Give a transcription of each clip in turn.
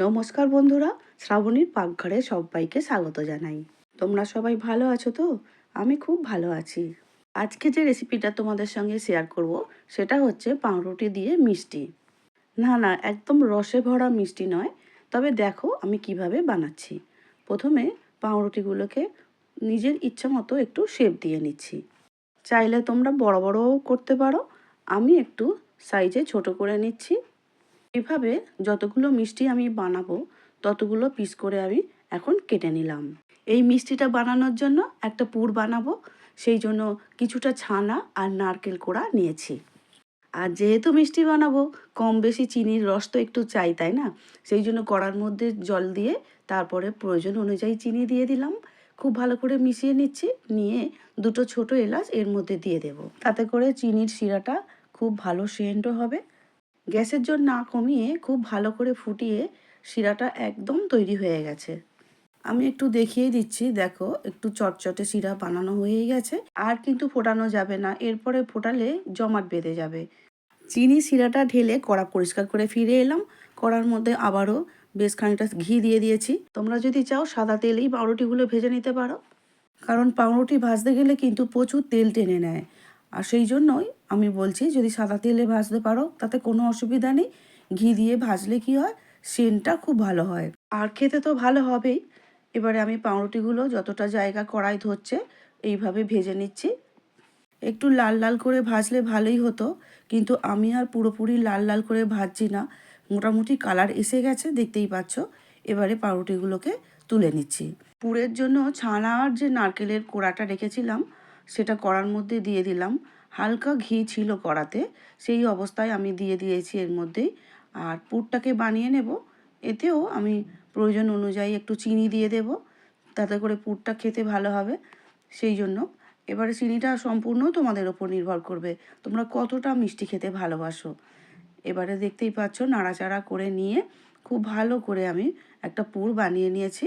নমস্কার বন্ধুরা, শ্রাবণীর পাকঘরে সবাইকে স্বাগত জানাই। তোমরা সবাই ভালো আছো তো? আমি খুব ভালো আছি। আজকে যে রেসিপিটা তোমাদের সঙ্গে শেয়ার করব সেটা হচ্ছে পাউরুটি দিয়ে মিষ্টি। না, একদম রসে ভরা মিষ্টি নয়, তবে দেখো আমি কিভাবে বানাচ্ছি। প্রথমে পাউরুটিগুলোকে নিজের ইচ্ছা মতো একটু শেপ দিয়ে নিচ্ছি। চাইলে তোমরা বড় বড়ও করতে পারো, আমি একটু সাইজে ছোট করে নিচ্ছি। এভাবে যতগুলো মিষ্টি আমি বানাবো ততগুলো পিস করে আমি এখন কেটে নিলাম। এই মিষ্টিটা বানানোর জন্য একটা পুর বানাবো, সেই জন্য কিছুটা ছানা আর নারকেল কোড়া নিয়েছি। আর যেহেতু মিষ্টি বানাবো, কম বেশি চিনির রস তো একটু চাই, তাই না? সেই জন্য কড়ার মধ্যে জল দিয়ে তারপরে প্রয়োজন অনুযায়ী চিনি দিয়ে দিলাম। খুব ভালো করে মিশিয়ে নিচ্ছি, নিয়ে দুটো ছোট এলাচ এর মধ্যে দিয়ে দেব। তাতে করে চিনির শিরাটা খুব ভালো সেন্টও হবে। গ্যাসের জল না কমিয়ে খুব ভালো করে ফুটিয়ে শিরাটা একদম তৈরি হয়ে গেছে। আমি একটু দেখিয়ে দিচ্ছি, দেখো একটু চটচটে শিরা বানানো হয়ে গেছে। আর কিন্তু ফোটানো যাবে না, এরপরে ফোটালে জমাট বেঁধে যাবে। চিনি শিরাটা ঢেলে কড়া পরিষ্কার করে ফিরে এলাম। কড়ার মধ্যে আবারও বেশ খানিকটা ঘি দিয়ে দিয়েছি। তোমরা যদি চাও সাদা তেলেই পাউরুটিগুলো ভেজে নিতে পারো, কারণ পাউরুটি ভাজতে গেলে কিন্তু প্রচুর তেল টেনে নেয়। আর সেই জন্যই আমি বলছি, যদি সাদা তেলে ভাজতে পারো তাতে কোনো অসুবিধা নেই। ঘি দিয়ে ভাজলে কি হয়, সেন্টটা খুব ভালো হয় আর খেতে তো ভালো হবেই। এবারে আমি পাউরুটিগুলো যতটা জায়গা কড়াই ধরছে এইভাবে ভেজে নিচ্ছি। একটু লাল লাল করে ভাজলে ভালোই হতো, কিন্তু আমি আর পুরোপুরি লাল লাল করে ভাজছি না। মোটামুটি কালার এসে গেছে, দেখতেই পাচ্ছ। এবারে পাউরুটিগুলোকে তুলে নিচ্ছি। পুরের জন্য ছানা আর যে নারকেলের কোড়াটা রেখেছিলাম সেটা কড়ার মধ্যে দিয়ে দিলাম। হালকা ঘি ছিল কড়াতে, সেই অবস্থায় আমি দিয়ে দিয়েছি এর মধ্যেই। আর পুরটাকে বানিয়ে নেব, এতেও আমি প্রয়োজন অনুযায়ী একটু চিনি দিয়ে দেব, তাতে করে পুরটা খেতে ভালো হবে। সেই জন্য এবারে চিনিটা সম্পূর্ণ তোমাদের ওপর নির্ভর করবে, তোমরা কতটা মিষ্টি খেতে ভালোবাসো। এবারে দেখতেই পাচ্ছ নাড়াচাড়া করে নিয়ে খুব ভালো করে আমি একটা পুর বানিয়ে নিয়েছি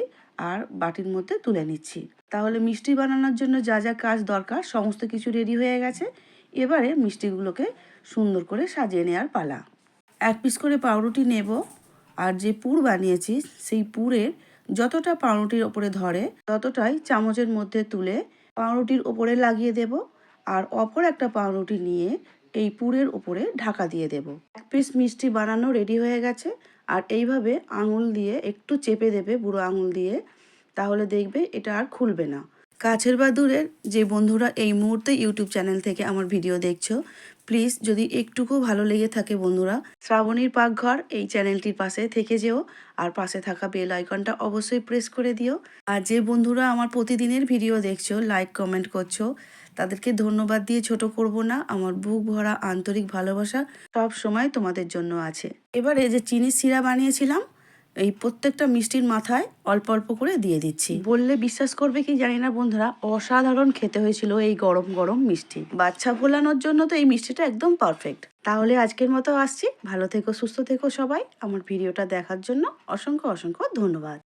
আর বাটির মধ্যে তুলে নিচ্ছি। তাহলে মিষ্টি বানানোর জন্য যা যা কাজ দরকার সমস্ত কিছু রেডি হয়ে গেছে। এবারে মিষ্টিগুলোকে সুন্দর করে সাজিয়ে নেওয়ার পালা। এক পিস করে পাউরুটি নেব, আর যে পুর বানিয়েছি সেই পুরের যতটা পাউরুটির ওপরে ধরে ততটাই চামচের মধ্যে তুলে পাউরুটির ওপরে লাগিয়ে দেব। আর অপর একটা পাউরুটি নিয়ে এই পুরের ওপরে ঢাকা দিয়ে দেব। এক পিস মিষ্টি বানানো রেডি হয়ে গেছে। আর এইভাবে আঙুল দিয়ে একটু চেপে দেবে, বুড়ো আঙুল দিয়ে, তাহলে দেখবে এটা আর খুলবে না। কাছের বা দূরের যে বন্ধুরা এই মুহূর্তে ইউটিউব চ্যানেল থেকে আমার ভিডিও দেখছো, প্লিজ যদি একটুকু ভালো লেগে থাকে বন্ধুরা, শ্রাবণীর পাকঘর এই চ্যানেলটির পাশে থেকে যেও, আর পাশে থাকা বেল আইকনটা অবশ্যই প্রেস করে দিও। আর যে বন্ধুরা আমার প্রতিদিনের ভিডিও দেখছো, লাইক কমেন্ট করছো, তাদেরকে ধন্যবাদ দিয়ে ছোট করব না। আমার বুক ভরা আন্তরিক ভালোবাসা সব সময় তোমাদের জন্য আছে। এবারে যে চিনির শিরা বানিয়েছিলাম এই প্রত্যেকটা মিষ্টির মাথায় অল্প অল্প করে দিয়ে দিচ্ছি। বললে বিশ্বাস করবে কি জানি না বন্ধুরা, অসাধারণ খেতে হয়েছিল এই গরম গরম মিষ্টি। বাচ্চা ভোলানোর জন্য তো এই মিষ্টিটা একদম পারফেক্ট। তাহলে আজকের মতো আসছি, ভালো থেকো সুস্থ থেকো সবাই। আমার ভিডিওটা দেখার জন্য অসংখ্য অসংখ্য ধন্যবাদ।